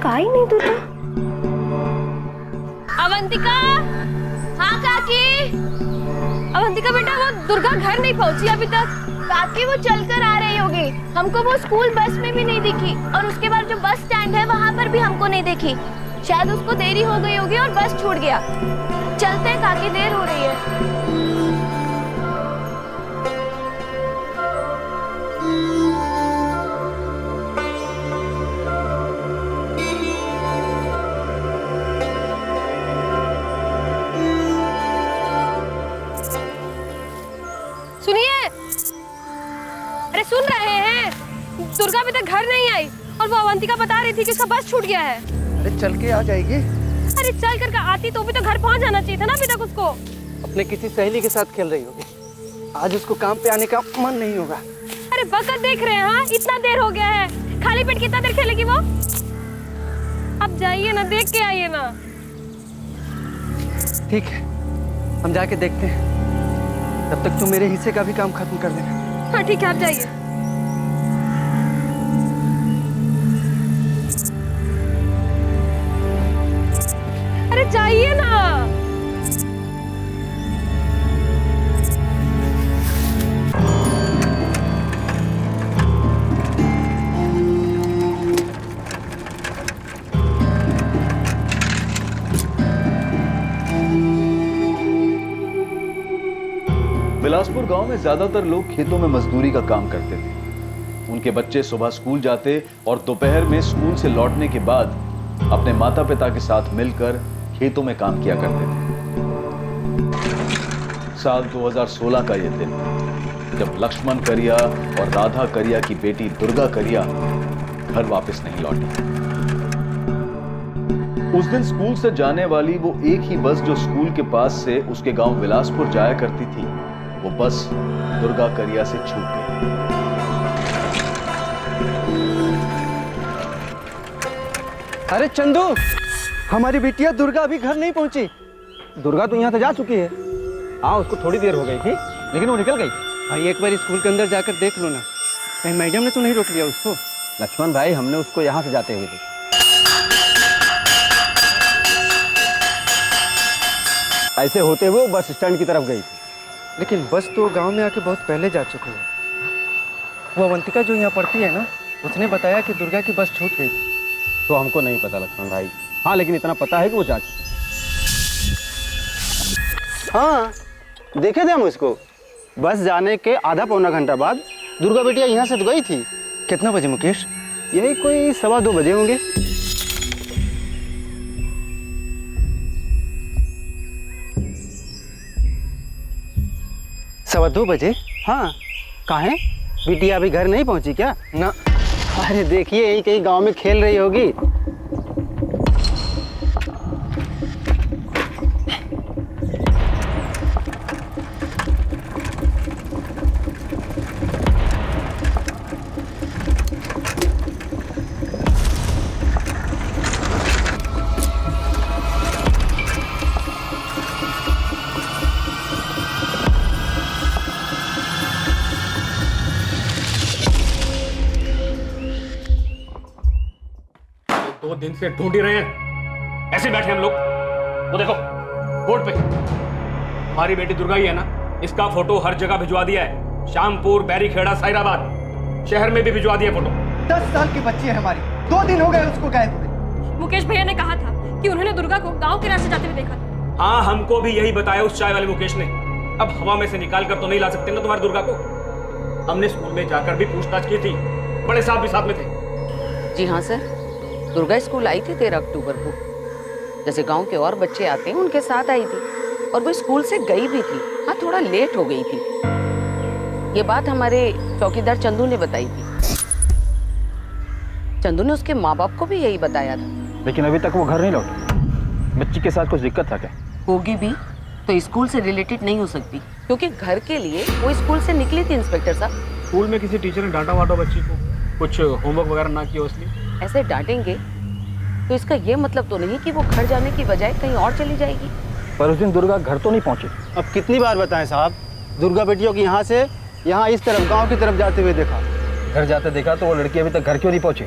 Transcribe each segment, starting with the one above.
तक आई नहीं दुर्गा। अवंतिका, हाँ काकी। अवंतिका बेटा, वो दुर्गा घर नहीं पहुंची अभी तक। काकी वो चलकर आ रही होगी, हमको वो स्कूल बस में भी नहीं दिखी, और उसके बाद जो बस स्टैंड है वहाँ पर भी हमको नहीं दिखी। शायद उसको देरी हो गई होगी और बस छूट गया। चलते हैं काकी, देर हो रही है। सुनिए, अरे सुन रहे हैं? दुर्गा अभी तक घर नहीं आई और वो अवंतिका बता रही थी कि उसका बस छूट गया है। अरे चल के आ जाएगी। अरे चल कर आती तो भी तो घर पहुंच जाना चाहिए था ना अभी तक उसको। अपने किसी सहेली के साथ खेल रही होगी, आज उसको काम पे आने का मन नहीं होगा। अरे वक्त देख रहे हैं, हाँ इतना देर हो गया है, खाली पेट कितना देर खेलेगी वो? अब जाइए ना, देख के आइए ना। ठीक है, हम जाके देखते हैं, तब तक तुम मेरे हिस्से का भी काम खत्म कर देना। हाँ ठीक है, आप जाइए। अरे जाइए ना। बिलासपुर गांव में ज्यादातर लोग खेतों में मजदूरी का काम करते थे। उनके बच्चे सुबह स्कूल जाते और दोपहर में स्कूल से लौटने के बाद अपने माता पिता के साथ मिलकर खेतों में काम किया करते थे। साल 2016 का यह दिन, जब लक्ष्मण करिया और राधा करिया की बेटी दुर्गा करिया घर वापस नहीं लौटी। उस दिन स्कूल से जाने वाली वो एक ही बस जो स्कूल के पास से उसके गांव बिलासपुर जाया करती थी, वो बस दुर्गा करिया से छूट गई। अरे चंदू, हमारी बिटिया दुर्गा अभी घर नहीं पहुंची। दुर्गा तो यहाँ से जा चुकी है। हाँ, उसको थोड़ी देर हो गई थी, लेकिन वो निकल गई। भाई एक बार स्कूल के अंदर जाकर देख लो ना, कहीं मैडम ने तो नहीं रोक लिया उसको। लक्ष्मण भाई, हमने उसको यहाँ से जाते हुए देखा। ऐसे होते हुए वो बस स्टैंड की तरफ गई थी। लेकिन बस तो गांव में आके बहुत पहले जा चुकी है। वो अवंतिका जो यहाँ पढ़ती है ना, उसने बताया कि दुर्गा की बस छूट गई थी। तो हमको नहीं पता लक्ष्मण भाई। हाँ, लेकिन इतना पता है कि वो जा चुकी। हाँ, देखे थे हम उसको। बस जाने के आधा पौना घंटा बाद दुर्गा बेटिया यहाँ से तो गई थी। कितना बजे मुकेश? यही कोई 2:15 बजे होंगे। सवा 2 बजे? हाँ, काहे? बिटिया अभी घर नहीं पहुंची क्या? ना। अरे देखिए, यही कहीं गांव में खेल रही होगी। दिन से ढूंढ ही रहे हैं, ऐसे बैठे हम लोग। वो देखो बोर्ड पे हमारी बेटी दुर्गा ही है ना, इसका फोटो हर जगह भिजवा दिया है। शामपुर, बैरीखेड़ा, साइराबाद, शहर में भी भिजवा दिया फोटो। 10 साल की बच्ची है हमारी, 2 दिन हो गए उसको गायब हुए। मुकेश भैया ने कहा था कि उन्होंने दुर्गा को गांव के रास्ते जाते हुए देखा था। हाँ, हमको भी यही बताया उस चाय वाले मुकेश ने। अब हवा में से निकाल कर तो नहीं ला सकते ना तुम्हारी दुर्गा को। हमने स्कूल में जाकर भी पूछताछ की थी, बड़े साहब भी साथ में थे। जी हाँ सर, दुर्गा स्कूल आई थी 13 अक्टूबर को। जैसे गांव के और बच्चे आते हैं उनके साथ आई थी, और वो स्कूल से गई भी थी। हाँ, थोड़ा लेट हो गई थी। ये बात हमारे चौकीदार चंदू ने बताई थी। चंदू ने उसके माँ बाप को भी यही बताया था। लेकिन अभी तक वो घर नहीं लौटी। बच्ची के साथ कुछ दिक्कत था क्या? होगी भी तो स्कूल से रिलेटेड नहीं हो सकती, क्योंकि घर के लिए वो स्कूल से निकली थी इंस्पेक्टर साहब। स्कूल में किसी टीचर ने डांटा वाटा बच्ची को, कुछ होमवर्क वगैरह ना किया इसलिए? ऐसे डांटेंगे तो इसका ये मतलब तो नहीं कि वो घर जाने की बजाय कहीं और चली जाएगी। पर उस दिन दुर्गा घर तो नहीं पहुंची। अब कितनी बार बताएं साहब, दुर्गा बेटियों की यहाँ से यहाँ इस तरफ गांव की तरफ जाते हुए देखा। घर जाते देखा तो वो लड़की अभी तक घर क्यों नहीं पहुंची?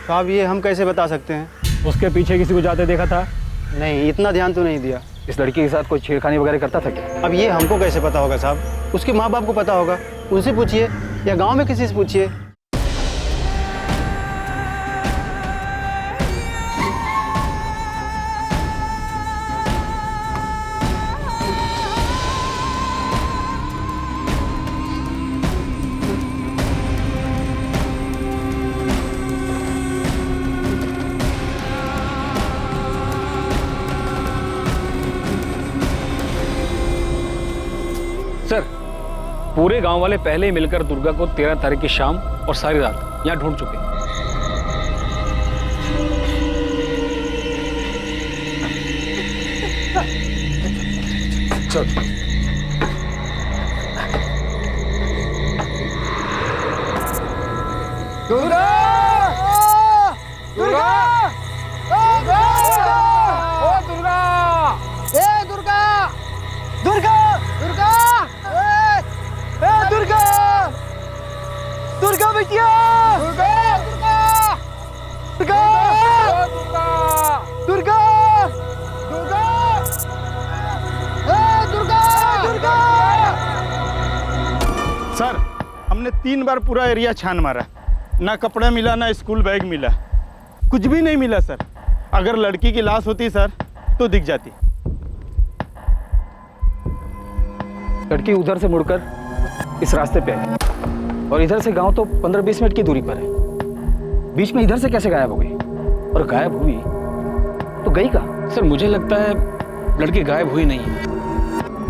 साहब ये हम कैसे बता सकते हैं? उसके पीछे किसी को जाते देखा था? नहीं, इतना ध्यान तो नहीं दिया। इस लड़की के साथ कोई छेड़खानी वगैरह करता था क्या? अब ये हमको कैसे पता होगा साहब? उसके माँ बाप को पता होगा, उनसे पूछिए या गांव में किसी से पूछिए। सर, पूरे गांव वाले पहले ही मिलकर दुर्गा को 13 तारीख की शाम और सारी रात यहाँ ढूंढ चुके हैं। चल। दुर्गा! दुर्गा! दुर्गा! ओ दुर्गा! ए दुर्गा! दुर्गा! दुर्गा! ए दुर्गा! दुर्गा बिटिया! दुर्गा! दुर्गा! दुर्गा! दुर्गा! दुर्गा! ए दुर्गा! दुर्गा! सर, हमने 3 बार पूरा एरिया छान मारा, ना कपड़ा मिला ना स्कूल बैग मिला, कुछ भी नहीं मिला सर। अगर लड़की की लाश होती सर तो दिख जाती। लड़की उधर से मुड़कर इस रास्ते पे है और इधर से गांव तो 15-20 मिनट की दूरी पर है। बीच में इधर से कैसे गायब हो गई? और गायब हुई तो गई कहाँ? सर, मुझे लगता है लड़की गायब हुई नहीं है,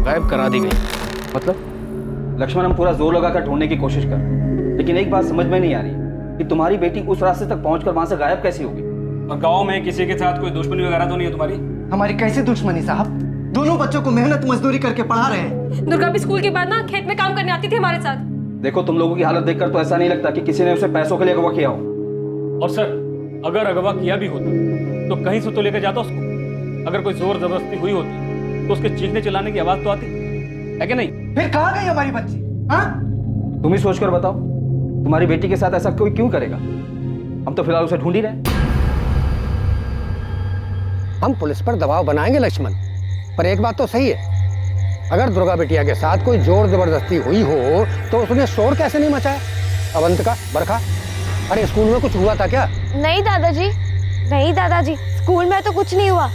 गायब करा दी गई। मतलब? लक्ष्मण, हम पूरा जोर लगाकर ढूंढने की कोशिश कर, लेकिन एक बात समझ में नहीं आ रही कि तुम्हारी बेटी उस रास्ते तक पहुंचकर वहां से गायब कैसी होगी? और गांव में किसी के साथ कोई दुश्मनी वगैरह तो नहीं है तुम्हारी? हमारी कैसी दुश्मनी साहब? दोनों बच्चों को मेहनत मजदूरी करके पढ़ा रहे हैं। दुर्गा भी स्कूल के बाद ना खेत में काम करने आती थी हमारे साथ। देखो, तुम लोगों की हालत देखकर तो ऐसा नहीं लगता कि किसी ने उसे पैसों के लिए अगवा किया हो। और सर, अगर अगवा किया भी होता तो कहीं से तो लेकर जाता उसको। अगर कोई जोर जबरदस्ती हुई होती तो उसके चीखने चिल्लाने की आवाज तो आती है कि नहीं? फिर कहाँ गई हमारी बच्ची? हाँ? तुम ही सोचकर बताओ, तुम्हारी बेटी के साथ ऐसा कोई क्यों करेगा? हम तो फिलहाल उसे ढूंढ ही रहे हैं। हम पुलिस पर दबाव बनाएंगे लक्ष्मण, पर एक बात तो सही है, अगर दुर्गा बिटिया के साथ कोई जोर जबरदस्ती हुई हो तो उसने शोर कैसे नहीं मचाया? अवंतिका, बरखा, अरे स्कूल में कुछ हुआ था क्या? नहीं दादाजी, नहीं दादाजी, स्कूल में तो कुछ नहीं हुआ।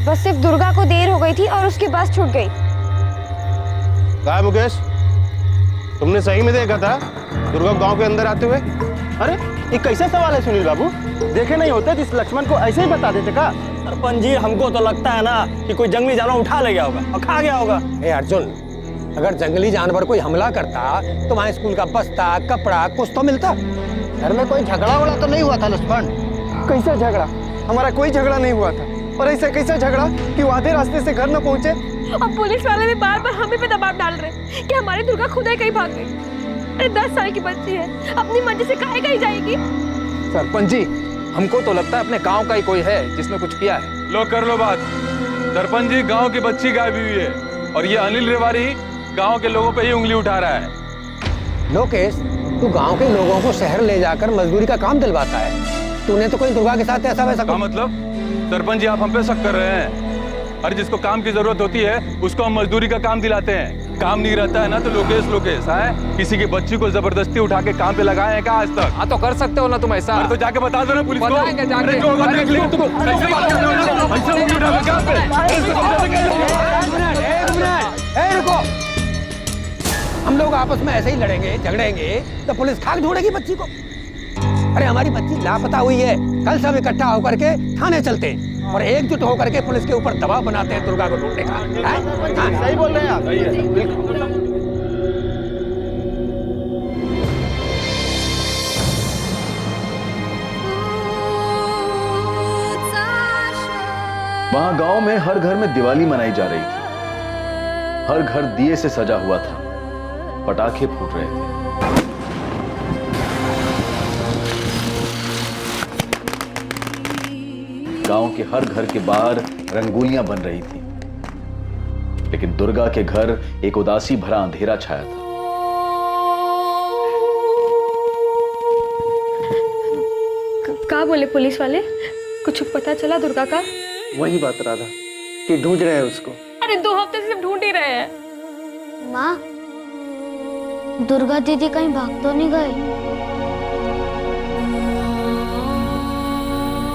बस सिर्फ दुर्गा को देर हो गई थी और उसकी बस छूट गई। क्या मुकेश, तुमने सही में देखा था दुर्गा गांव के अंदर आते हुए? अरे ये कैसा सवाल है सुनील बाबू? देखे नहीं होते जिस लक्ष्मण को ऐसे ही बता देते का? सरपंच जी, हमको तो लगता है ना कि कोई जंगली जानवर उठा ले गया होगा और खा गया होगा। ए अर्जुन, अगर जंगली जानवर कोई हमला करता तो वहाँ स्कूल का बस्ता, कपड़ा कुछ तो मिलता। घर में कोई झगड़ा वगड़ा तो नहीं हुआ था लक्ष्मण? कैसा झगड़ा? हमारा कोई झगड़ा नहीं हुआ था। और ऐसा कैसा झगड़ा कि वो आधे रास्ते से घर न पहुंचे? अब पुलिस वाले भी बार बार हमें पे दबाव डाल रहे कि हमारी दुर्गा खुद ही कहीं भाग गई। अरे 10 साल की बच्ची है, अपनी मर्जी से काहे कहीं जाएगी? सरपंच जी, हमको तो लगता है अपने गांव का ही कोई है जिसने कुछ किया है। लो कर लो बात। सरपंच जी, गांव की बच्ची गायब हुई है और ये अनिल रेवारी गांव के लोगों पे ही उंगली उठा रहा है। लोकेश, तू गांव के लोगों को शहर ले जाकर मजदूरी का काम दिलवाता है। तूने तो कोई दुर्गा के साथ ऐसा वैसा मतलब? सरपंच जी, आप हम पे शक कर रहे हैं? अरे जिसको काम की जरूरत होती है उसको हम मजदूरी का काम दिलाते हैं। काम नहीं रहता है ना तो लोकेश लोकेश है। किसी की बच्ची को जबरदस्ती उठा के काम पे लगाए हैं क्या आज तक? हाँ तो कर सकते हो ना तुम ऐसा। अरे तो जाके बता दो ना पुलिस को। बताएंगे जाके। अरे जो होगा देख लेंगे तुमको। ऐसे उंगली उठा के काम पे। रुको, हम लोग आपस में ऐसे ही लड़ेंगे झगड़ेंगे तो पुलिस खाक ढूंढेगी बच्ची को? अरे हमारी बच्ची लापता हुई है, कल सब इकट्ठा होकर के थाने चलते हैं और एकजुट होकर के पुलिस के ऊपर दबाव बनाते हैं दुर्गा को ढूंढने का। सही बोल रहे हैं आप। वहां गांव में हर घर में दिवाली मनाई जा रही थी। हर घर दिए से सजा हुआ था, पटाखे फूट रहे थे। गांव के हर घर के बाहर रंगोलियां बन रही थी, लेकिन दुर्गा के घर एक उदासी भरा अंधेरा छाया था। कहाँ बोले पुलिस वाले? कुछ पता चला दुर्गा का? वही बात राधा कि ढूंढ रहे हैं उसको। अरे 2 हफ्ते से ढूंढ ही रहे हैं। माँ, दुर्गा दीदी कहीं भाग तो नहीं गई?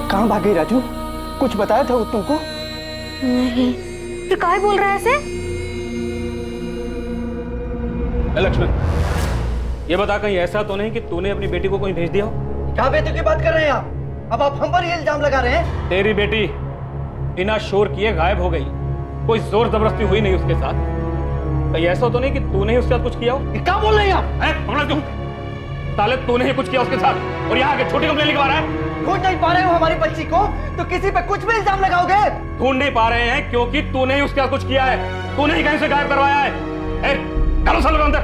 कहाँ भागी राजू? कुछ बताया था वो तुमको? नहीं। फिर काहे बोल रहा है ऐसे? लक्ष्मण, ये बता कहीं ऐसा तो नहीं कि तूने अपनी बेटी को कहीं भेज दिया हो? क्या बेटी की बात कर रहे हैं आप? अब आप हम पर ही इल्जाम लगा रहे हैं। तेरी बेटी बिना शोर किए गायब हो गई, कोई जोर जबरदस्ती हुई नहीं उसके साथ। कहीं ऐसा तो नहीं कि तूने ही उसके साथ कुछ किया हो? क्या बोल रहे हैं आप? पकड़ा क्यों? साले तूने ही कुछ किया उसके साथ और यहाँ आके छोटी कंप्लेन लिखवा रहा है। ढूंढ नहीं पा रहे हो हमारी बच्ची को तो किसी पे कुछ भी इल्जाम लगाओगे? ढूंढ नहीं पा रहे हैं क्योंकि तूने ही उसके साथ कुछ किया है, तूने ही कहीं से गायब करवाया है। डालो सालों अंदर।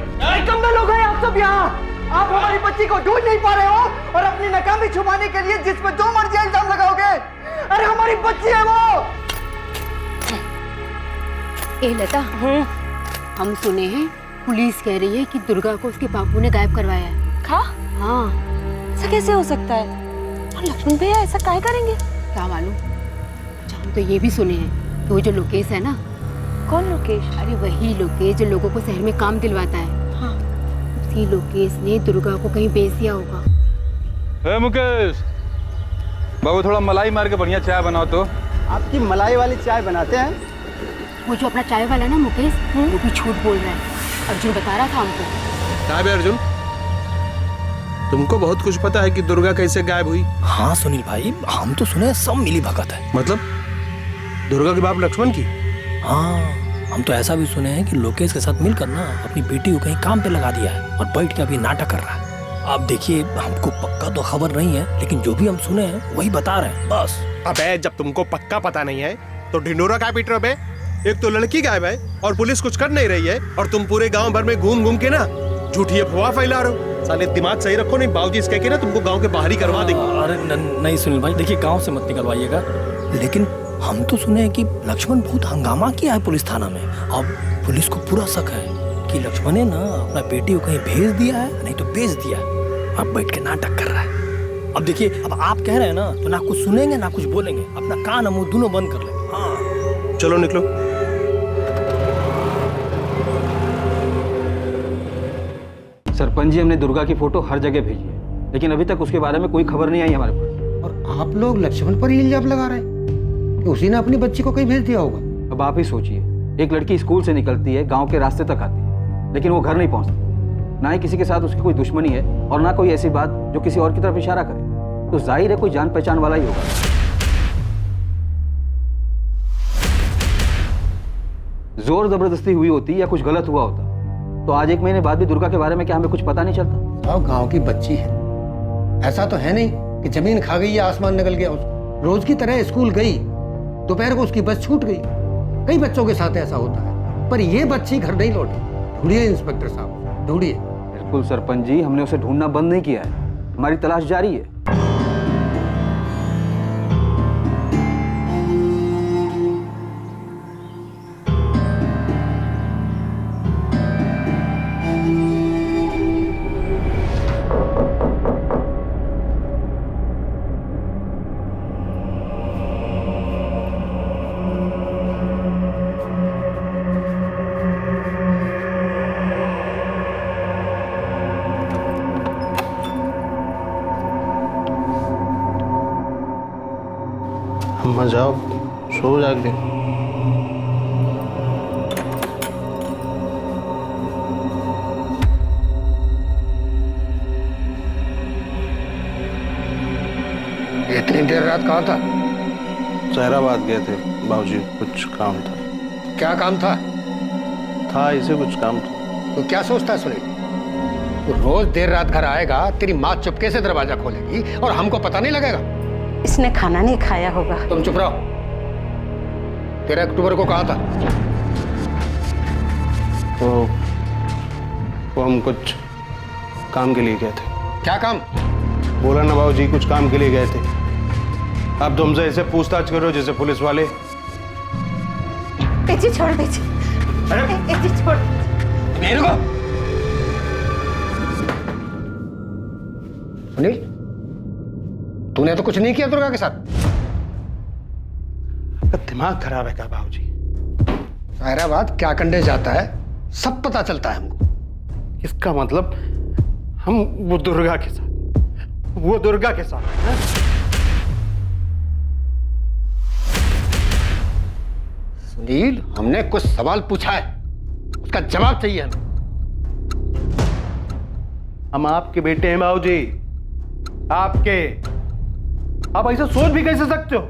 कम लोग हैं आप सब यहाँ। आप हमारी बच्ची को ढूंढ नहीं पा रहे हो और अपनी नाकामी छुपाने के लिए जिस पे जो मर्जी इल्जाम लगाओगे। अरे हमारी बच्ची है वो। ए लता, हम सुने हैं पुलिस कह रही है कि दुर्गा को उसके बापू ने गायब करवाया है। हाँ। ऐसा कैसे हो सकता है? और लक्ष्मण भैया ऐसा काहे करेंगे? क्या मालूम। हम तो ये भी सुने हैं तो जो लोकेश है ना। कौन लोकेश? अरे वही लोकेश जो लोगों को शहर में काम दिलवाता है। हाँ। उसी लोकेश ने दुर्गा को कहीं बेच दिया होगा। ए मुकेश, बाबू थोड़ा मलाई मार के बढ़िया चाय बनाओ तो। आपकी मलाई वाली चाय बनाते हैं? वो जो अपना चाय वाला ना मुकेश, वो भी झूठ बोल रहा है। अर्जुन बता रहा था हमको। क्या बे अर्जुन, तुमको बहुत कुछ पता है कि दुर्गा कैसे गायब हुई? हाँ सुनील भाई, हम तो सुने सब मिली भगत है। मतलब दुर्गा के बाप लक्ष्मण की? हाँ, हम तो ऐसा भी सुने हैं कि लोकेश के साथ मिलकर ना अपनी बेटी को कहीं काम पे लगा दिया है और बैठ के अभी नाटक कर रहा है। अब देखिए, हमको पक्का तो खबर नहीं है, लेकिन जो भी हम सुने हैं वही बता रहे हैं बस। अबे जब तुमको पक्का पता नहीं है तो ढिंडोरा क्या पीट रहे हो बे? एक तो लड़की गायब है और पुलिस कुछ कर नहीं रही है और तुम पूरे गांव भर में घूम घूम के ना झूठी अफवाह फैला रहे हो। साले दिमाग सही रखो, नहीं बाबूजी इसके के ना तुमको गांव के बाहर ही करवा देंगे। अरे नहीं सुनील भाई, देखिए गांव से मत निकलवाइएगा, लेकिन हम तो सुने हैं कि लक्ष्मण बहुत हंगामा किया है पुलिस थाना में। अब पुलिस को पूरा शक है कि लक्ष्मण ने ना अपना बेटी को कहीं भेज दिया है, नहीं तो बेच दिया है। अब बैठ के नाटक कर रहा है। अब देखिए, अब आप कह रहे हैं ना तो ना कुछ सुनेंगे ना कुछ बोलेंगे, अपना कान मुंह दोनों बंद कर लेंगे। हाँ चलो निकलो। सरपंच जी, हमने दुर्गा की फोटो हर जगह भेजी है, लेकिन अभी तक उसके बारे में कोई खबर नहीं आई हमारे पास। और आप लोग लक्ष्मण पर ही इल्जाम लगा रहे हैं कि उसी ने अपनी बच्ची को कहीं भेज दिया होगा। अब आप ही सोचिए, एक लड़की स्कूल से निकलती है, गांव के रास्ते तक आती है, लेकिन वो घर नहीं पहुंचती। ना ही किसी के साथ उसकी कोई दुश्मनी है और ना कोई ऐसी बात जो किसी और की तरफ इशारा करे, तो जाहिर है कोई जान पहचान वाला ही होगा। जोर जबरदस्ती हुई होती या कुछ गलत हुआ होता तो आज 1 महीने बाद भी दुर्गा के बारे में क्या हमें कुछ पता नहीं चलता? अब गांव की बच्ची है, ऐसा तो है नहीं कि जमीन खा गई या आसमान निकल गया उसको। रोज की तरह स्कूल गई, दोपहर को उसकी बस छूट गई। कई बच्चों के साथ ऐसा होता है, पर ये बच्ची घर नहीं लौटी। ढूंढिए इंस्पेक्टर साहब, ढूंढिए। बिल्कुल सरपंच जी, हमने उसे ढूंढना बंद नहीं किया है, हमारी तलाश जारी है। अम्मा जाओ, सो जाके। इतनी देर रात कहाँ था? सहराबाद गए थे बाबूजी, कुछ काम था। क्या काम था? था इसे कुछ काम था। तो क्या सोचता है सुनील? तो रोज देर रात घर आएगा, तेरी माँ चुपके से दरवाजा खोलेगी और हमको पता नहीं लगेगा। इसने खाना नहीं खाया होगा। तुम चुप रहो। 13 अक्टूबर को कहा था? वो हम कुछ काम के लिए गए थे। क्या काम? बोला ना बाबूजी, कुछ काम के लिए गए थे। अब तुमसे ऐसे पूछताछ करो जैसे पुलिस वाले। पीछे छोड़ दीजिए। अरे छोड़ मेरे को। सुनील, तूने तो कुछ नहीं किया दुर्गा के साथ। दिमाग खराब है क्या बाबूजी? सायराबाद क्या कंडे जाता है सब पता चलता है हमको। इसका मतलब हम वो दुर्गा के साथ हैं? सुनील, हमने कुछ सवाल पूछा है, उसका जवाब चाहिए हमें। हम आपके बेटे हैं बाबूजी, आपके। आप ऐसा सोच भी कैसे सकते हो?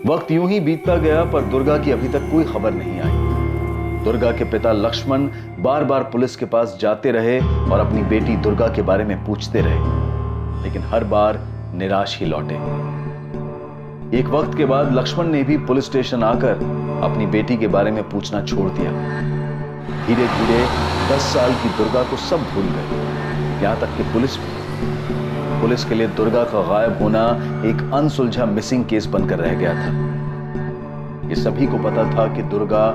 वक्त यूं ही बीतता गया पर दुर्गा की अभी तक कोई खबर नहीं आई। दुर्गा के पिता लक्ष्मण बार बार पुलिस के पास जाते रहे और अपनी बेटी दुर्गा के बारे में पूछते रहे, लेकिन हर बार निराश ही लौटे। एक वक्त के बाद लक्ष्मण ने भी पुलिस स्टेशन आकर अपनी बेटी के बारे में पूछना छोड़ दिया। धीरे धीरे 10 साल की दुर्गा को सब भूल गए, यहां तक कि पुलिस के लिए दुर्गा का गायब होना एक अनसुलझा मिसिंग केस बनकर रह गया था। ये सभी को पता था कि दुर्गा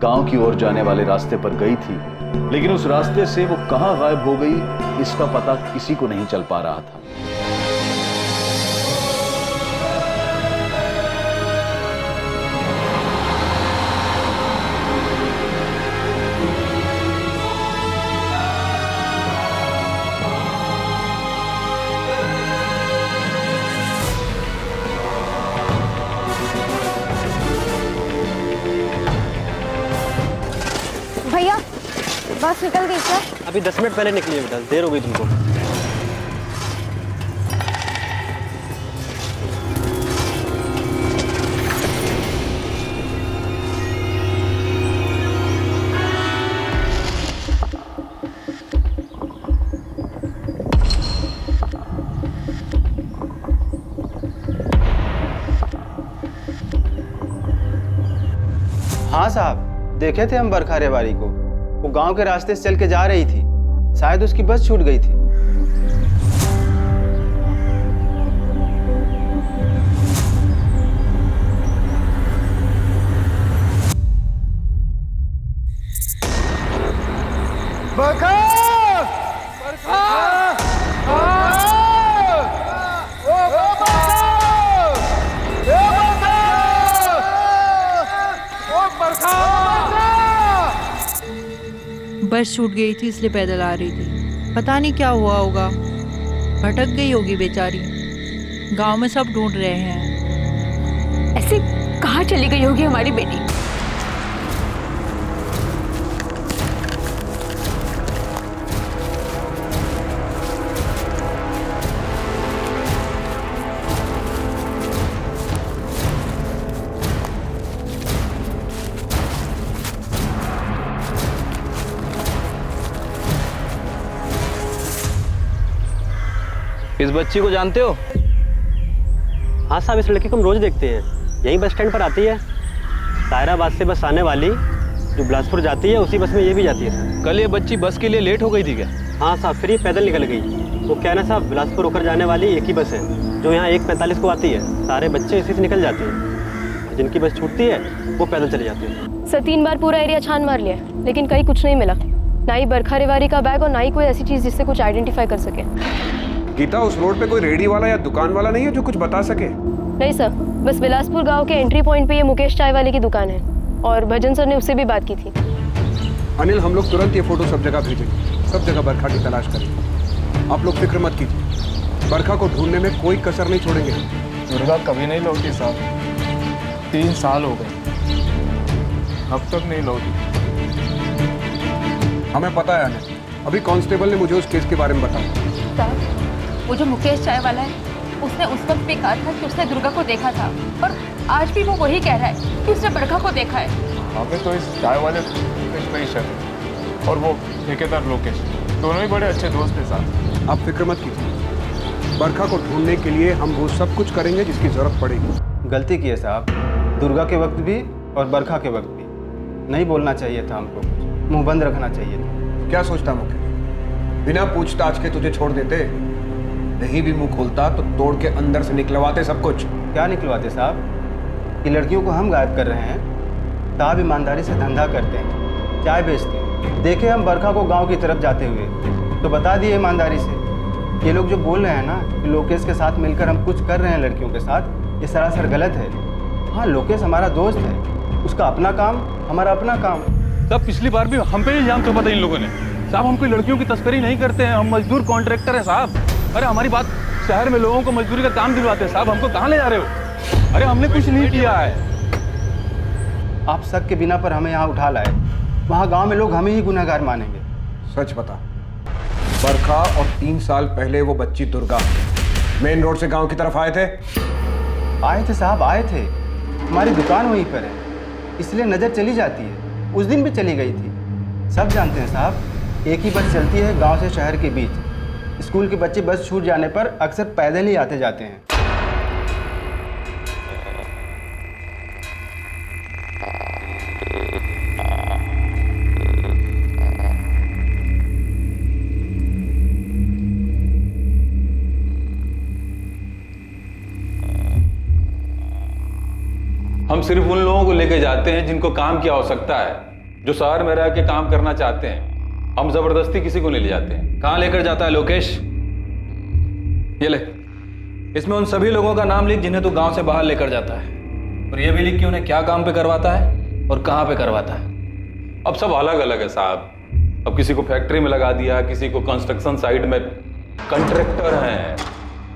गांव की ओर जाने वाले रास्ते पर गई थी, लेकिन उस रास्ते से वो कहां गायब हो गई इसका पता किसी को नहीं चल पा रहा था। भैया बस निकल गई क्या? अभी 10 मिनट पहले निकली है बेटा, देर हो गई तुमको। हाँ साहब, देखे थे हम बरखा रेवाड़ी को, वो गांव के रास्ते से चल के जा रही थी, शायद उसकी बस छूट गई थी। बरखा! बस छूट गई थी इसलिए पैदल आ रही थी। पता नहीं क्या हुआ होगा, भटक गई होगी बेचारी। गांव में सब ढूंढ रहे हैं। ऐसे कहाँ चली गई होगी हमारी बेटी? इस बच्ची को जानते हो? हाँ साहब, इस लड़की को हम रोज देखते हैं, यहीं बस स्टैंड पर आती है। सायराबाद से बस आने वाली जो बिलासपुर जाती है उसी बस में ये भी जाती है। कल ये बच्ची बस के लिए लेट हो गई थी क्या? हाँ साहब, फिर ये पैदल निकल गई। वो क्या ना साहब, बिलासपुर होकर जाने वाली एक ही बस है जो यहाँ 1:45 को आती है। सारे बच्चे इसी से निकल जाते हैं, जिनकी बस छूटती है वो पैदल चले जाते हैं। सर 3 बार पूरा एरिया छान मार लिया, लेकिन कहीं कुछ नहीं मिला। ना ही बरखा रेवाड़ी का बैग और ना ही कोई ऐसी चीज़ जिससे कुछ आइडेंटिफाई कर सके। गीता, उस रोड पे कोई रेडी वाला या दुकान वाला नहीं है जो कुछ बता सके? नहीं सर, बस बिलासपुर गांव के एंट्री पॉइंट पे ये मुकेश चाय वाले की दुकान है और भजन सर ने उससे भी बात की थी। अनिल, हम लोग तुरंत ये फोटो सब जगह भेजेंगे, सब जगह बरखा की तलाश करेंगे। आप लोग फिक्र मत कीजिए, बरखा को ढूंढने में कोई कसर नहीं छोड़ेंगे। दुर्गा कभी नहीं लौटी साहब, 3 साल हो गए, अब तक नहीं लौटी। हमें पता है अनिल, अभी कांस्टेबल ने मुझे उस केस के बारे में बताया। वो जो मुकेश चाय वाला है, उसने उस वक्त भी कहा था कि उसने दुर्गा को देखा था, और आज भी वो वही कह रहा है कि उसने बरखा को देखा है। हमें तो इस चाय वाले पे ही शक है, और वो ठेकेदार लोकेश, दोनों ही बड़े अच्छे दोस्त हैं साहब। आप फिक्र मत कीजिए, बरखा को ढूंढने के लिए हम वो सब कुछ करेंगे जिसकी जरूरत पड़ेगी। गलती की है साहब, दुर्गा के वक्त भी और बरखा के वक्त भी। नहीं बोलना चाहिए था हमको, मुंह बंद रखना चाहिए था। क्या सोचता मुकेश, बिना पूछताछ के तुझे छोड़ देते? नहीं भी मुंह खोलता तो तोड़ के अंदर से निकलवाते सब कुछ। क्या निकलवाते साहब? कि लड़कियों को हम गायब कर रहे हैं। साहब ईमानदारी से धंधा करते हैं, चाय बेचते हैं। देखे हम बरखा को गांव की तरफ जाते हुए तो बता दिए ईमानदारी से। ये लोग जो बोल रहे हैं ना कि लोकेश के साथ मिलकर हम कुछ कर रहे हैं लड़कियों के साथ, ये सरासर गलत है। हाँ, लोकेश हमारा दोस्त है, उसका अपना काम, हमारा अपना काम। तब पिछली बार भी हम पे इल्जाम थोपा था इन लोगों ने। साहब हम कोई लड़कियों की तस्करी नहीं करते हैं, हम मजदूर कॉन्ट्रैक्टर हैं साहब। अरे हमारी बात, शहर में लोगों को मजदूरी का काम दिलवाते हैं साहब, हमको कहाँ ले जा रहे हो? अरे हमने कुछ नहीं किया है। आप शक के बिना पर हमें यहाँ उठा लाए, वहाँ गांव में लोग हमें ही गुनहगार मानेंगे। सच बता, बरखा और 3 साल पहले वो बच्ची दुर्गा मेन रोड से गांव की तरफ आए थे? आए थे साहब, आए थे। हमारी दुकान वहीं पर है, इसलिए नज़र चली जाती है। उस दिन भी चली गई थी। सब जानते हैं साहब, एक ही बस चलती है गांव से शहर के बीच। स्कूल के बच्चे बस छूट जाने पर अक्सर पैदल ही आते जाते हैं। हम सिर्फ उन लोगों को लेके जाते हैं जिनको काम की आवश्यकता है, जो शहर में रह के काम करना चाहते हैं। हम जबरदस्ती किसी को नहीं ले जाते हैं। कहाँ लेकर जाता है लोकेश? ये ले, इसमें उन सभी लोगों का नाम लिख जिन्हें तू गांव से बाहर लेकर जाता है, और ये भी लिख कि उन्हें क्या काम पे करवाता है और कहाँ पे करवाता है। अब सब अलग अलग है साहब। अब किसी को फैक्ट्री में लगा दिया, किसी को कंस्ट्रक्शन साइट में कॉन्ट्रैक्टर हैं।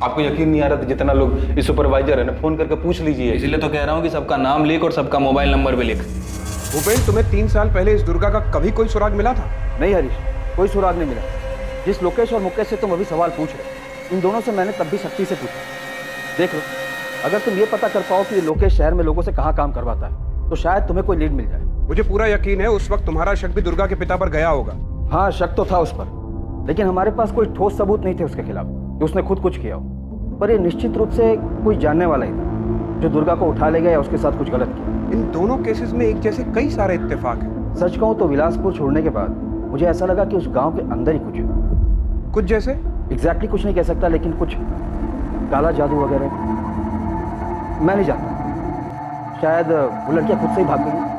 आपको यकीन नहीं आ रहा था जितना लोग इस सुपरवाइजर है ना, फोन करके पूछ लीजिए। इसलिए तो कह रहा हूँ कि सबका नाम लिख और सबका मोबाइल नंबर भी लिख। भूपेन, तुम्हें 3 साल पहले इस दुर्गा का कभी कोई सुराग मिला था? नहीं हरीश, कोई सुराग नहीं मिला। जिस लोकेश और मुकेश से तुम अभी सवाल पूछ रहे, इन दोनों से मैंने तब भी सख्ती से पूछा। देख लो, अगर तुम ये पता कर पाओ कि लोकेश शहर में लोगों से कहाँ काम करवाता है तो शायद तुम्हें कोई लीड मिल जाए। मुझे पूरा यकीन है उस वक्त तुम्हारा शक भी दुर्गा के पिता पर गया होगा। हाँ, शक तो था उस पर, लेकिन हमारे पास कोई ठोस सबूत नहीं थे उसके खिलाफ कि उसने खुद कुछ किया हो। पर ये निश्चित रूप से कोई जानने वाला ही था जो दुर्गा को उठा ले गया या उसके साथ कुछ गलत किया। इन दोनों केसेस में एक जैसे कई सारे इत्तेफाक हैं। सच कहूँ तो विलासपुर छोड़ने के बाद मुझे ऐसा लगा कि उस गांव के अंदर ही कुछ है। कुछ जैसे? एग्जैक्टली कुछ नहीं कह सकता, लेकिन कुछ काला जादू वगैरह मैं नहीं जानता। शायद वो लड़कियां खुद से ही भाग गई।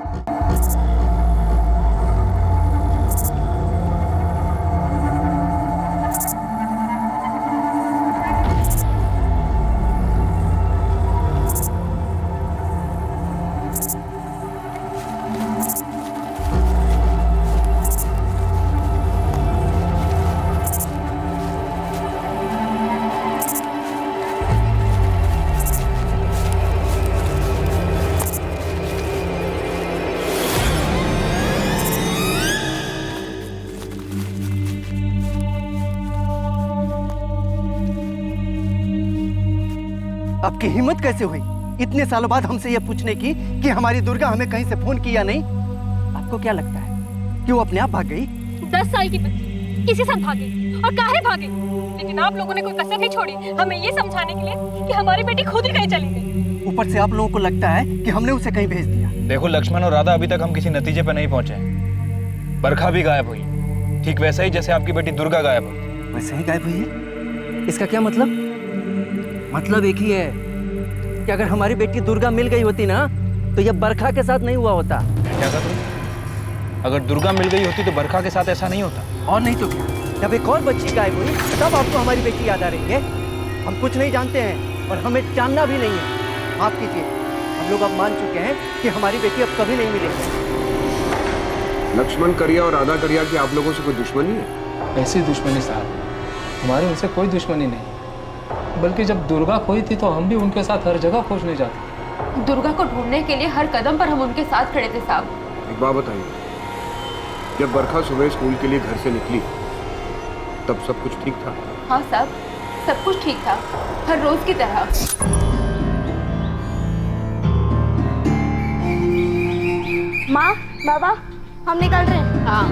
आपकी हिम्मत कैसे हुई इतने सालों बाद हमसे यह पूछने की कि हमारी दुर्गा हमें कहीं से फोन किया नहीं? आपको क्या लगता है कि वो अपने आप भाग गई? 10 साल की बच्ची किसी साथ भागी और काहे भागी, लेकिन आप लोगों ने कोई कसर नहीं छोड़ी हमें ये समझाने के लिए कि हमारी बेटी खुद ही कहीं चली गई। ऊपर से आप लोगों को लगता है कि हमने उसे कहीं भेज दिया। देखो लक्ष्मण और राधा, अभी तक हम किसी नतीजे पर नहीं पहुंचे। बरखा भी गायब हुई, ठीक वैसे ही जैसे आपकी बेटी दुर्गा गायब हुई। वैसे ही गायब हुई है? इसका क्या मतलब? मतलब एक ही है कि अगर हमारी बेटी दुर्गा मिल गई होती ना तो यह बरखा के साथ नहीं हुआ होता। क्या कहा तुम? अगर दुर्गा मिल गई होती तो बरखा के साथ ऐसा नहीं होता। और नहीं तो क्या, जब एक और बच्ची गायब हुई तब आपको हमारी बेटी याद आ रही है। हम कुछ नहीं जानते हैं और हमें जानना भी नहीं है। माफ कीजिए, हम लोग अब मान चुके हैं कि हमारी बेटी अब कभी नहीं मिलेगी। लक्ष्मण करिया और राधा करिया की आप लोगों से कोई दुश्मनी है? ऐसी दुश्मनी साहब, हमारी उनसे कोई दुश्मनी नहीं, बल्कि जब दुर्गा खोई थी तो हम भी उनके साथ हर जगह खोजने जाते। दुर्गा को ढूंढने के लिए हर कदम पर हम उनके साथ खड़े थे साहब। एक बात बताइए, जब बरखा सुबह स्कूल के लिए घर से निकली तब सब कुछ ठीक था? हाँ साहब, सब कुछ ठीक था, हर रोज की तरह। माँ, बाबा, हम निकल रहे हैं। हाँ।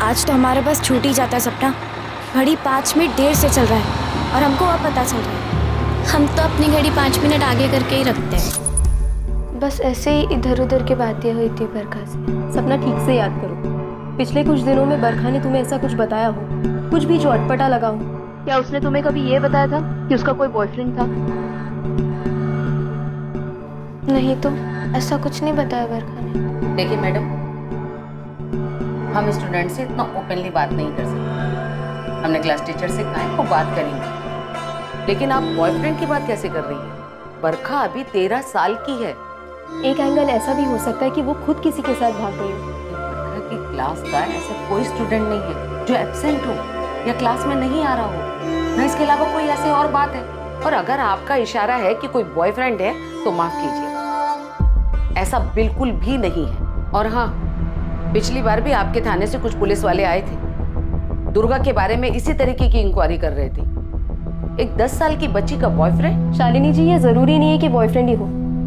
आज तो हमारे पास छूट ही जाता है सपना। घड़ी 5 मिनट देर से चल रहा है और हमको अब पता चल रहा है। हम तो अपनी घड़ी 5 मिनट आगे करके ही रखते हैं। बस ऐसे ही इधर उधर की बातें हुई थी बरखा से। सपना ठीक से याद करो, पिछले कुछ दिनों में बरखा ने तुम्हें ऐसा कुछ बताया हो, कुछ भी जो अटपटा लगा हो? क्या उसने तुम्हें कभी ये बताया था कि उसका कोई बॉयफ्रेंड था? नहीं तो ऐसा कुछ नहीं बताया बरखा ने। देखिए मैडम, हम स्टूडेंट से इतना ओपनली बात नहीं कर सकते। हमने क्लास टीचर से कहा है वो बात करेंगे, लेकिन आप बॉयफ्रेंड की बात कैसे कर रही हैं? बरखा अभी 13 साल की है। एक एंगल ऐसा भी हो सकता है कि वो खुद किसी के साथ भाग गई हो। बरखा की क्लास का ऐसा कोई स्टूडेंट नहीं है जो एब्सेंट हो या क्लास में नहीं आ रहा हो, ना इसके अलावा कोई ऐसी और बात है। और अगर आपका इशारा है कि कोई बॉयफ्रेंड है तो माफ कीजिए, ऐसा बिल्कुल भी नहीं है। और हाँ, पिछली बार भी आपके थाने से कुछ पुलिस वाले आए थे, दुर्गा के बारे में इसी तरीके की इंक्वायरी कर रहे थे। एक 10 साल की बच्ची का बॉयफ्रेंड? शालिनी जी, ये जरूरी नहीं है कि बॉयफ्रेंड ही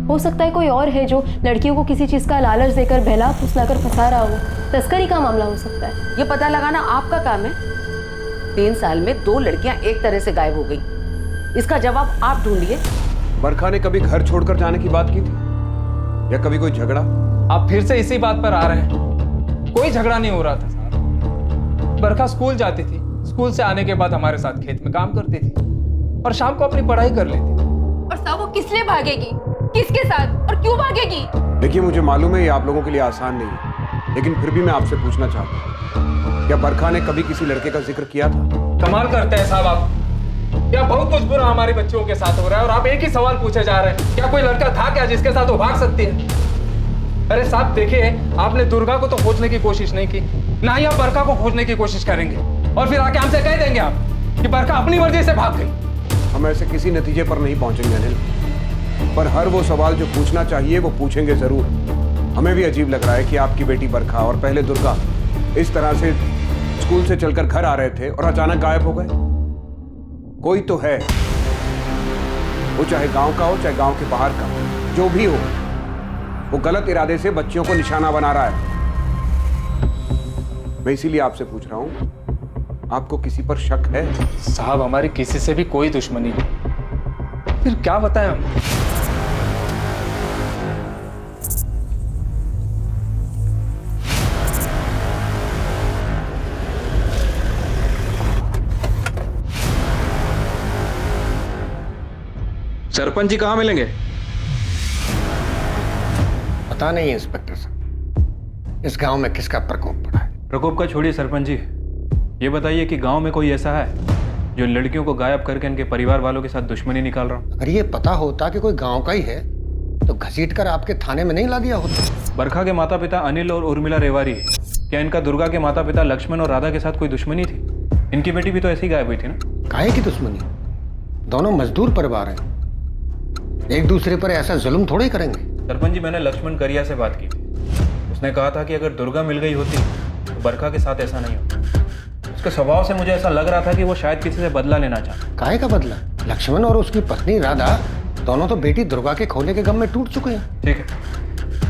हो सकता है कोई और है जो लड़कियों को किसी चीज का लालच देकर बहला फुसलाकर फंसा रहा हो। तस्करी का मामला हो सकता है। ये पता लगाना आपका काम है। 3 साल में 2 लड़कियां एक तरह से गायब हो गई, इसका जवाब आप ढूंढिए। बरखा ने कभी घर छोड़कर जाने की बात की थी या कभी कोई झगड़ा? आप फिर से इसी बात पर आ रहे हैं। कोई झगड़ा नहीं हो रहा था साहब। बरखा स्कूल जाती थी, स्कूल से आने के बाद हमारे साथ खेत में काम करती थी और शाम को अपनी पढ़ाई कर लेती थी। और साहब वो किस लिए भागेगी, किसके साथ और क्यों भागेगी? देखिए, मुझे मालूम है ये आप लोगों के लिए आसान नहीं है, लेकिन फिर भी मैं आपसे पूछना चाहता हूँ, क्या बरखा ने कभी किसी लड़के का जिक्र किया था? कमाल करते हैं साहब आप। क्या बहुत कुछ बुरा हमारी बच्चियों के साथ हो रहा है और आप एक ही सवाल पूछे जा रहे हैं, क्या कोई लड़का था क्या जिसके साथ वो भाग सकती है? अरे साहब देखिए, आपने दुर्गा को तो खोजने की कोशिश नहीं की, ना ही आप बरखा को खोजने की कोशिश करेंगे, और फिर आके हमसे कह देंगे आप कि बरखा अपनी मर्जी से भाग गई। हम ऐसे किसी नतीजे पर नहीं पहुंचेंगे अनिल, पर हर वो सवाल जो पूछना चाहिए वो पूछेंगे जरूर। हमें भी अजीब लग रहा है कि आपकी बेटी बरखा और पहले दुर्गा इस तरह से स्कूल से चलकर घर आ रहे थे और अचानक गायब हो गए। कोई तो है, वो चाहे गांव का हो चाहे गांव के बाहर का, जो भी हो, वो गलत इरादे से बच्चियों को निशाना बना रहा है। मैं इसीलिए आपसे पूछ रहा हूं, आपको किसी पर शक है? साहब हमारी किसी से भी कोई दुश्मनी नहीं, फिर क्या बताएं हम? सरपंच जी कहाँ मिलेंगे? पता नहीं है इंस्पेक्टर साहब, इस गांव में किसका प्रकोप पड़ा है। प्रकोप का छोड़िए सरपंच जी, ये बताइए कि गांव में कोई ऐसा है जो लड़कियों को गायब करके इनके परिवार वालों के साथ दुश्मनी निकाल रहा हूँ? अगर ये पता होता कि कोई गांव का ही है तो घसीट कर आपके थाने में नहीं ला दिया होता। बरखा के माता पिता अनिल और उर्मिला रेवारी है। क्या इनका दुर्गा के माता पिता लक्ष्मण और राधा के साथ कोई दुश्मनी थी? इनकी बेटी भी तो ऐसी गायब हुई थी ना। काहे की दुश्मनी? दोनों मजदूर परिवार हैं, एक दूसरे पर ऐसा जुल्म थोड़े ही करेंगे। सरपंच जी, मैंने लक्ष्मण करिया से बात की थी, उसने कहा था कि अगर दुर्गा मिल गई होती तो बरखा के साथ ऐसा नहीं होता। उसके स्वभाव से मुझे ऐसा लग रहा था कि वो शायद किसी से बदला लेना चाहता। काहे का बदला? लक्ष्मण और उसकी पत्नी राधा दोनों तो बेटी दुर्गा के खोने के गम में टूट चुके हैं। ठीक है,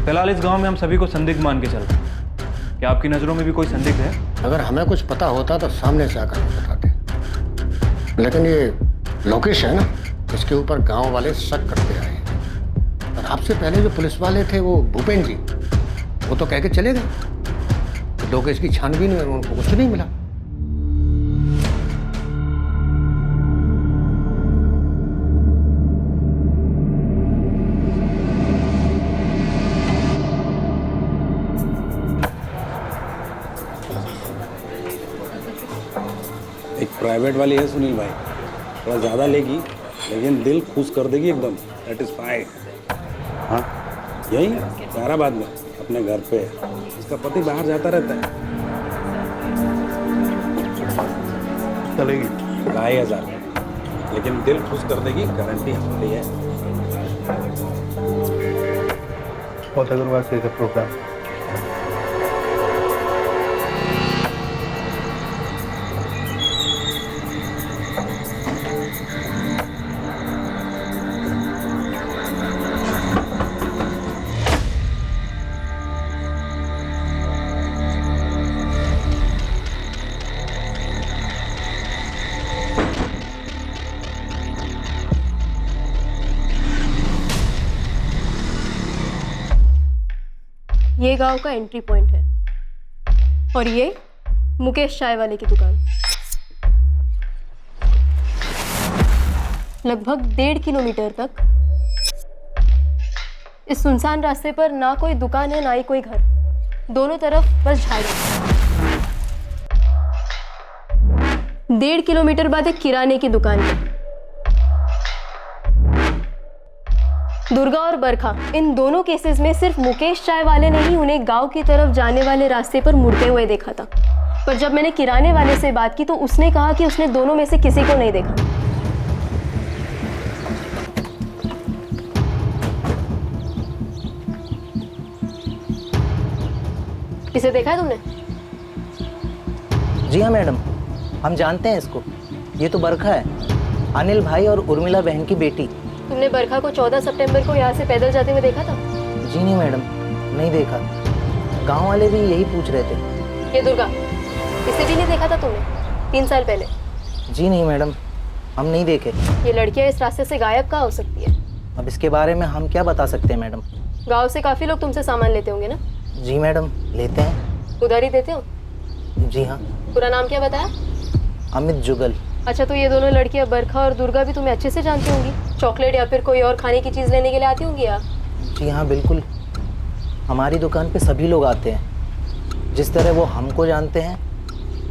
फिलहाल इस गांव में हम सभी को संदिग्ध मान के चलते हैं। क्या आपकी नजरों में भी कोई संदिग्ध है? अगर हमें कुछ पता होता तो सामने से आकर बताते, लेकिन ये लोकेश है ना, इसके ऊपर गांव वाले शक करते आए हैं। और आपसे पहले जो पुलिस वाले थे वो भूपेंद्र जी, वो तो कह के चले गए। लोकेश की छानबीन में उनको कुछ नहीं मिला। एक प्राइवेट वाली है सुनील भाई, थोड़ा ज़्यादा लेगी लेकिन दिल खुश कर देगी एकदम, सेटिस्फाइड। हाँ, यही ताराबाद में अपने घर पे। इसका पति बाहर जाता रहता है। चलेगी 2,500, लेकिन दिल खुश कर देगी, गारंटी हमारी है। बहुत अग्रवाल से प्रोग्राम ये गांव का एंट्री पॉइंट है। और ये मुकेश चाय वाले की दुकान। लगभग 1.5 किलोमीटर तक इस सुनसान रास्ते पर ना कोई दुकान है ना ही कोई घर, दोनों तरफ बस झाड़ी। 1.5 किलोमीटर बाद एक किराने की दुकान है। दुर्गा और बरखा, इन दोनों केसेस में सिर्फ मुकेश चाय वाले ने ही उन्हें गांव की तरफ जाने वाले रास्ते पर मुड़ते हुए देखा था। पर जब मैंने किराने वाले से बात की तो उसने कहा कि उसने दोनों में से किसी को नहीं देखा। इसे देखा है तुमने? जी हाँ मैडम, हम जानते हैं इसको। ये तो बरखा है, अनिल भाई और उर्मिला बहन की बेटी। तुमने बरखा को 14 सितंबर को यहाँ से पैदल जाते हुए देखा था? जी नहीं मैडम, नहीं देखा। गांव वाले भी यही पूछ रहे थे। ये दुर्गा, इसे भी नहीं देखा था तुमने 3 साल पहले? जी नहीं मैडम, हम नहीं देखे। ये लड़कियाँ इस रास्ते से गायब कहाँ हो सकती है? अब इसके बारे में हम क्या बता सकते हैं मैडम। गाँव से काफी लोग तुमसे सामान लेते होंगे ना? जी मैडम, लेते हैं। उधारी देते हो? जी हाँ। पूरा नाम क्या बताया? अमित जुगल। अच्छा, तो ये दोनों लड़कियां बरखा और दुर्गा भी तुम्हें अच्छे से जानती होंगी? चॉकलेट या फिर कोई और खाने की चीज़ लेने के लिए आती होंगी? जी हाँ बिल्कुल, हमारी दुकान पे सभी लोग आते हैं। जिस तरह वो हमको जानते हैं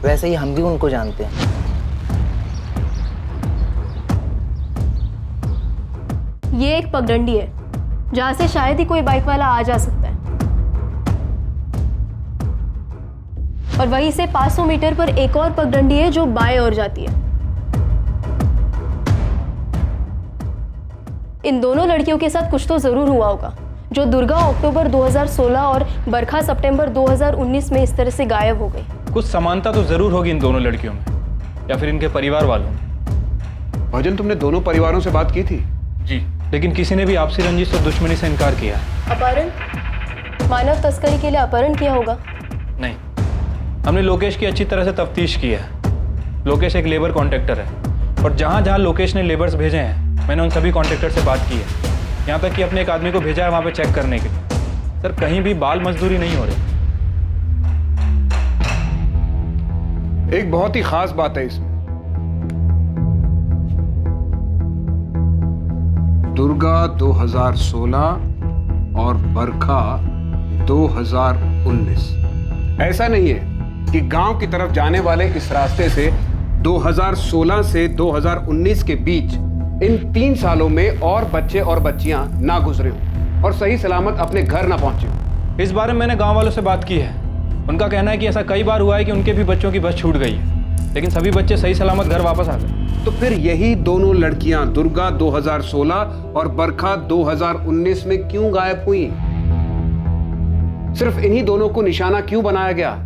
वैसे ही हम भी उनको जानते हैं। ये एक पगडंडी है जहाँ से शायद ही कोई बाइक वाला आ जा सकता है, और वहीं से 500 मीटर पर एक और पगडंडी है जो बाएं ओर जाती है। इन दोनों लड़कियों के साथ कुछ तो जरूर हुआ होगा जो दुर्गा अक्टूबर 2016 और बरखा सितंबर 2019 में इस तरह से गायब हो गई। कुछ समानता तो जरूर होगी इन दोनों लड़कियों में, या फिर इनके परिवार वालों में। भजन, तुमने दोनों परिवारों से बात की थी? जी, लेकिन किसी ने भी आपसी रंजिश और दुश्मनी से इनकार किया। अपहरण, मानव तस्करी के लिए अपहरण किया होगा? नहीं, हमने लोकेश की अच्छी तरह से तफ्तीश की है। लोकेश एक लेबर कॉन्ट्रैक्टर है, और जहाँ जहाँ लोकेश ने लेबर्स भेजे हैं मैंने उन सभी कॉन्ट्रैक्टर से बात की है। यहाँ तक कि अपने एक आदमी को भेजा है वहाँ पे चेक करने के लिए। सर, कहीं भी बाल मजदूरी नहीं हो रही। एक बहुत ही खास बात है इसमें। दुर्गा 2016 और बरखा 2019। ऐसा नहीं है कि गांव की तरफ जाने वाले इस रास्ते से 2016 से 2019 के बीच इन 3 सालों में और बच्चे और बच्चियां ना गुजरे हो और सही सलामत अपने घर ना पहुंचे हो। इस बारे में मैंने गांव वालों से बात की है। उनका कहना है कि ऐसा कई बार हुआ है कि उनके भी बच्चों की बस छूट गई है, लेकिन सभी बच्चे सही सलामत घर वापस आ गए। तो फिर यही दोनों लड़कियां दुर्गा 2016 और बरखा 2019 में क्यों गायब हुई? सिर्फ इन्हीं दोनों को निशाना क्यों बनाया गया?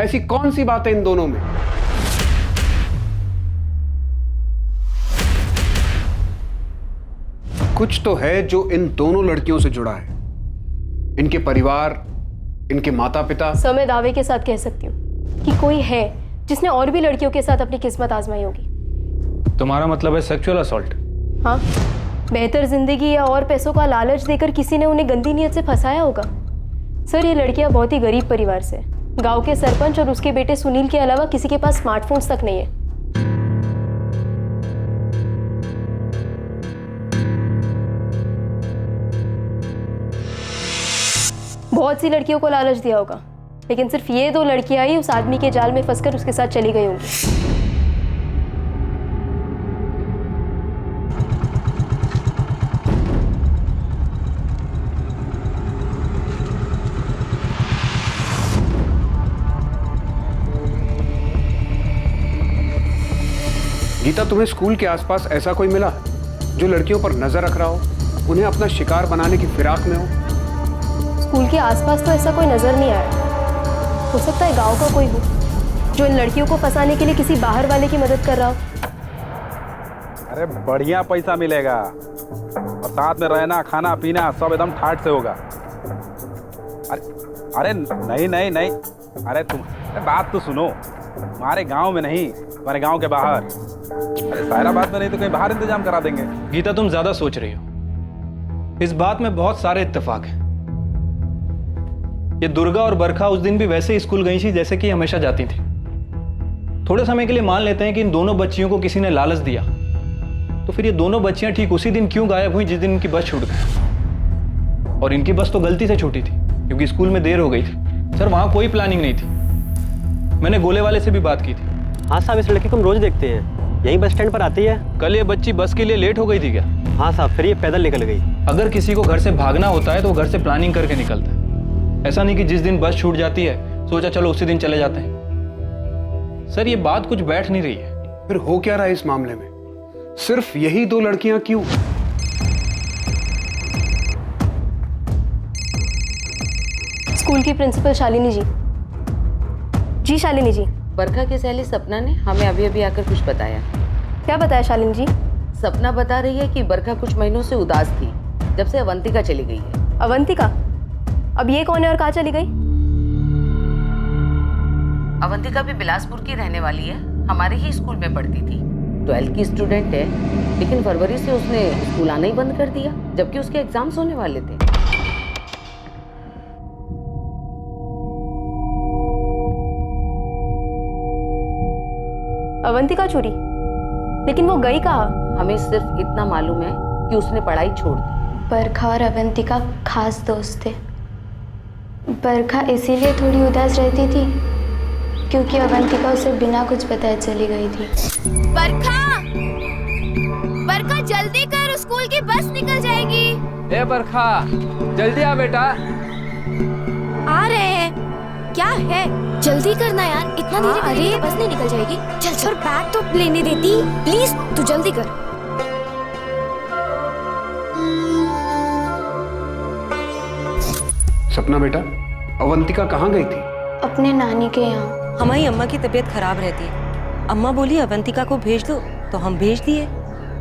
ऐसी कौन सी बात है इन दोनों में? कुछ तो है जो इन दोनों लड़कियों से जुड़ा है। इनके परिवार, इनके माता पिता। मैं दावे के साथ कह सकती हूँ कि कोई है जिसने और भी लड़कियों के साथ अपनी किस्मत आजमाई होगी। तुम्हारा मतलब है सेक्सुअल असॉल्ट? हाँ, बेहतर जिंदगी या और पैसों का लालच देकर किसी ने उन्हें गंदी नीयत से फंसाया होगा। सर, ये लड़कियां बहुत ही गरीब परिवार से, गांव के सरपंच और उसके बेटे सुनील के अलावा किसी के पास स्मार्टफोन्स तक नहीं है। बहुत सी लड़कियों को लालच दिया होगा, लेकिन सिर्फ ये 2 लड़कियां ही उस आदमी के जाल में फंसकर उसके साथ चली गई होंगी। गीता, तुम्हें स्कूल के आसपास ऐसा कोई मिला जो लड़कियों पर नजर रख रहा हो, उन्हें अपना शिकार बनाने की फिराक में हो? स्कूल के आसपास तो ऐसा कोई नजर नहीं आया। हो सकता है गांव का कोई हो जो इन लड़कियों को फंसाने के लिए किसी बाहर वाले की मदद कर रहा हो। अरे बढ़िया पैसा मिलेगा, और साथ में रहना खाना पीना सब एकदम ठाट से होगा। अरे नहीं नहीं नहीं, अरे तुम बात तो सुनो। हमारे गांव में नहीं, हमारे गांव के बाहर। अरे सायराबाद में नहीं तो कहीं बाहर इंतजाम करा देंगे। गीता, तुम ज्यादा सोच रही हो। इस बात में बहुत सारे इत्तेफाक हैं। ये दुर्गा और बरखा उस दिन भी वैसे ही स्कूल गई थी जैसे कि हमेशा जाती थी। थोड़े समय के लिए मान लेते हैं कि इन दोनों बच्चियों को किसी ने लालच दिया, तो फिर ये दोनों बच्चियां ठीक उसी दिन क्यों गायब हुई जिस दिन इनकी बस छूट गई? और इनकी बस तो गलती से छूटी थी क्योंकि स्कूल में देर हो गई थी। सर वहां कोई प्लानिंग नहीं थी। मैंने गोले वाले से भी बात की थी। हाँ साहब, इस लड़की को हम रोज देखते हैं, यही बस स्टैंड पर आती है। कल ये बच्ची बस के लिए लेट हो गई थी क्या? हाँ साहब, फिर ये पैदल निकल गई। अगर किसी को घर से भागना होता है तो वो घर से प्लानिंग करके निकलता है, ऐसा नहीं कि जिस दिन बस छूट जाती है सोचा चलो उसी दिन चले जाते हैं। सर ये बात कुछ बैठ नहीं रही है। फिर हो क्या रहा है इस मामले में? सिर्फ यही 2 लड़कियां क्यों? स्कूल की प्रिंसिपल शालिनी जी। जी शालिनी जी। बरखा की सहेली सपना ने हमें अभी अभी आकर कुछ बताया। क्या बताया शालिनी जी? सपना बता रही है कि बरखा कुछ महीनों से उदास थी जब से अवंतिका चली गई है। अवंतिका? अब ये कौन है और कहाँ चली गई? अवंतिका भी बिलासपुर की रहने वाली है, हमारे ही स्कूल में पढ़ती थी। 12th की स्टूडेंट है, लेकिन फरवरी से उसने स्कूल आना ही बंद कर दिया जबकि उसके एग्जाम्स होने वाले थे। अवंतिका चोरी? लेकिन वो गई कहाँ? हमें सिर्फ इतना मालूम है कि उसने पढ़ाई छोड़ दी। बरखा और अवंतिका खास दोस्त थे। बरखा इसीलिए थोड़ी उदास रहती थी क्योंकि अवंतिका उसे बिना कुछ बताए चली गई थी। बरखा! बरखा जल्दी कर, स्कूल की बस निकल जाएगी। ए बरखा, जल्दी आ बेटा। आ रहे हैं। क्या है? जल्दी करना यार, इतना देरी करेंगे तो बस नहीं निकल जाएगी। चल चल, बैग तो लेने देती प्लीज, तू जल्दी कर। सपना बेटा, अवंतिका कहाँ गई थी? अपने नानी के यहाँ। हमारी अम्मा की तबीयत खराब रहती है, अम्मा बोली अवंतिका को भेज दो तो हम भेज दिए।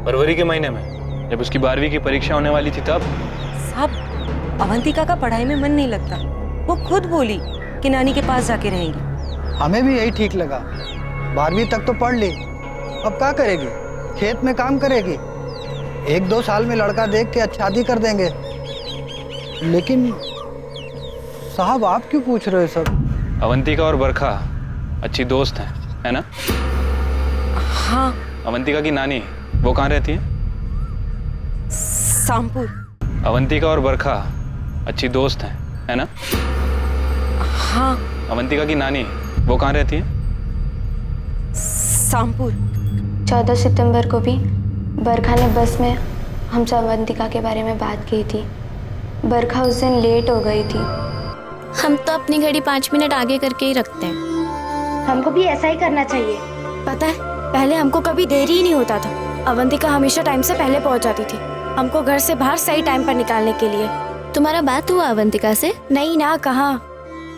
फरवरी के महीने में जब उसकी 12वीं की परीक्षा होने वाली थी तब? साहब, अवंतिका का पढ़ाई में मन नहीं लगता, वो खुद बोली कि नानी के पास जाके रहेंगी। हमें भी यही ठीक लगा। 12वीं तक तो पढ़ ली, अब क्या करेगी? खेत में काम करेगी। 1-2 साल में लड़का देख के शादी कर देंगे। लेकिन साहब आप क्यों पूछ रहे हो सब? अवंतिका और बरखा अच्छी दोस्त हैं, है ना? हाँ। अवंतिका की नानी वो कहाँ रहती है? सामपुर। अवंतिका और बरखा अच्छी दोस्त हैं, है ना? हाँ। अवंतिका की नानी वो कहाँ रहती है? सामपुर। 14 सितंबर को भी बरखा ने बस में हमसे अवंतिका के बारे में बात की थी। बरखा उस दिन लेट हो गई थी। हम तो अपनी घड़ी 5 मिनट आगे करके ही रखते हैं। हमको भी ऐसा ही करना चाहिए। पता है, पहले हमको कभी देरी ही नहीं होता था। अवंतिका हमेशा टाइम से पहले पहुंच जाती थी हमको घर से बाहर सही टाइम पर निकालने के लिए। तुम्हारा बात हुआ अवंतिका से? नहीं ना, कहाँ।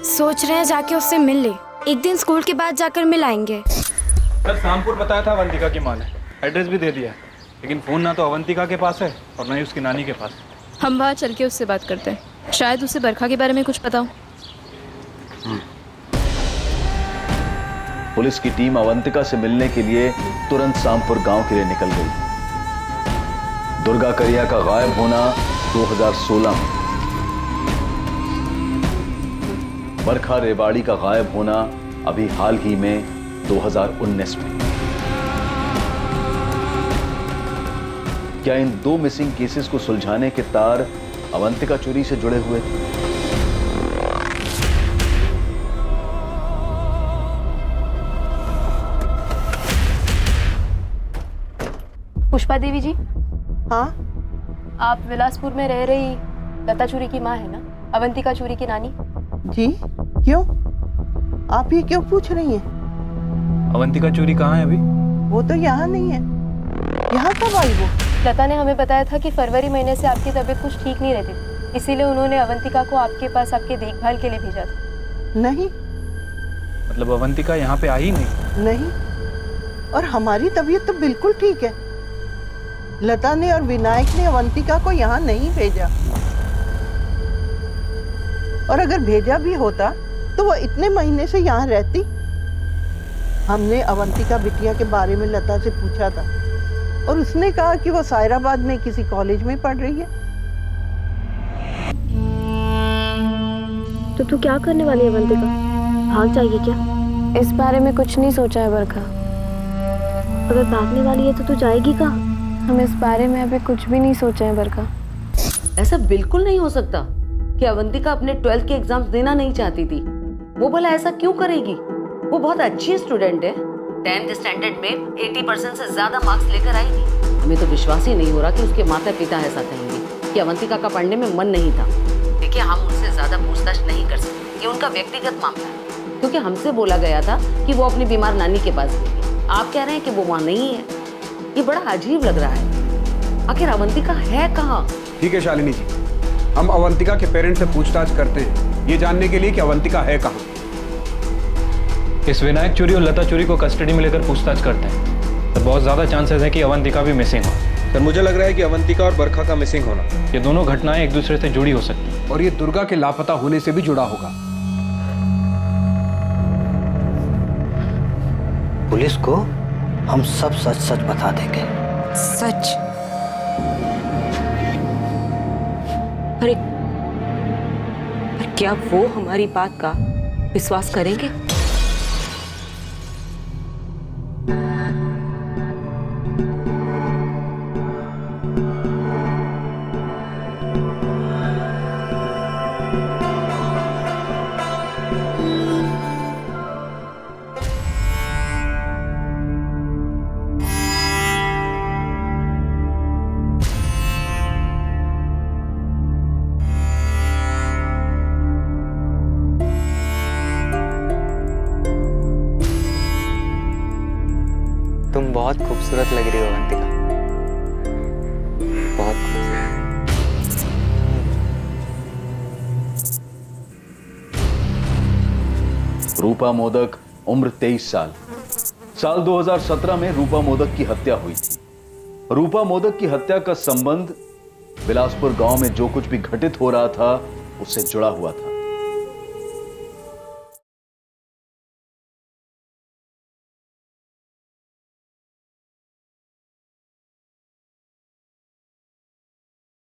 सोच रहे हैं जाके उससे मिल ले। एक दिन स्कूल के बाद जाकर मिल आएंगे। कल शामपुर बताया था अवंतिका की माँ ने, एड्रेस भी दे दिया, लेकिन फोन ना तो अवंतिका के पास है और ना ही उसकी नानी के पास। हम वहाँ चल के उससे बात करते हैं, शायद उसे बरखा के बारे में कुछ पता हो। पुलिस की टीम अवंतिका से मिलने के लिए तुरंत सामपुर गांव के लिए निकल गई। दुर्गा करिया का गायब होना 2016 में, बरखा रेवाड़ी का गायब होना अभी हाल ही में 2019 में। क्या इन 2 मिसिंग केसेस को सुलझाने के तार अवंतिका चोरी से जुड़े हुए थे? पुष्पा देवी जी। हाँ? आप बिलासपुर में रह रही लता चूरी की माँ है ना, अवंतिका चूरी की नानी? जी, क्यों? आप ये क्यों पूछ रही हैं? अवंतिका चूरी कहाँ है अभी? वो तो यहाँ नहीं है। यहाँ कब आई वो? लता ने हमें बताया था कि फरवरी महीने से आपकी तबीयत कुछ ठीक नहीं रहती थी, इसीलिए उन्होंने अवंतिका को आपके पास आपके देखभाल के लिए भेजा था। नहीं। मतलब अवंतिका यहाँ पे आई नहीं? नहीं, और हमारी तबीयत तो बिल्कुल ठीक है। लता ने और विनायक ने अवंतिका को यहाँ नहीं भेजा, और अगर भेजा भी होता तो वो इतने महीने से यहाँ रहती। हमने अवंतिका बिटिया के बारे में लता से पूछा था और उसने कहा कि वो सायराबाद में किसी कॉलेज में पढ़ रही है। तो तू क्या करने वाली है अवंतिका? भाग जाएगी क्या? इस बारे में कुछ नहीं सोचा है बरखा। अगर भागने वाली है तो तू जाएगी कहाँ? हम इस बारे में अभी कुछ भी नहीं सोचा है बरखा। ऐसा बिल्कुल नहीं हो सकता कि अवंतिका अपने 12th के एग्जाम्स देना नहीं चाहती थी। वो भला ऐसा क्यों करेगी? वो बहुत अच्छी स्टूडेंट है। 10th स्टैंडर्ड में 80% से ज्यादा मार्क्स लेकर आई थी। हमें तो विश्वास ही नहीं हो रहा कि उसके माता पिता ऐसा कहेंगे कि अवंतिका का पढ़ने में मन नहीं था। देखिए, हम उनसे ज्यादा पूछताछ नहीं कर सकते, ये उनका व्यक्तिगत मामला है। क्योंकि हमसे बोला गया था कि वो अपनी बीमार नानी के पास गई है। आप कह रहे हैं कि वो वहाँ नहीं है। ये बड़ा अजीब लग रहा है। आखिर अवंतिका है कहाँ? ठीक है शालिनी जी, हम अवंतिका के पेरेंट्स से पूछताछ करते हैं ये जानने के लिए कि अवंतिका है कहाँ। इस विनायक चोरी और लता चोरी को कस्टडी में लेकर पूछताछ करते हैं तो बहुत ज्यादा चांसेस है कि अवंतिका भी मिसिंग हो। सर, मुझे लग रहा है कि अवंतिका और बरखा का मिसिंग होना, ये दोनों घटनाएं एक दूसरे से जुड़ी हो सकती हैं और ये दुर्गा के लापता होने से भी जुड़ा होगा। पुलिस को हम सब सच सच बता देंगे। सच? अरे पर क्या वो हमारी बात का विश्वास करेंगे? तुम बहुत खूबसूरत लग रही हो अवंतिका, बहुत खूबसूरत। रूपा मोदक, उम्र 23 साल। साल 2017 में रूपा मोदक की हत्या हुई थी। रूपा मोदक की हत्या का संबंध बिलासपुर गांव में जो कुछ भी घटित हो रहा था उससे जुड़ा हुआ था।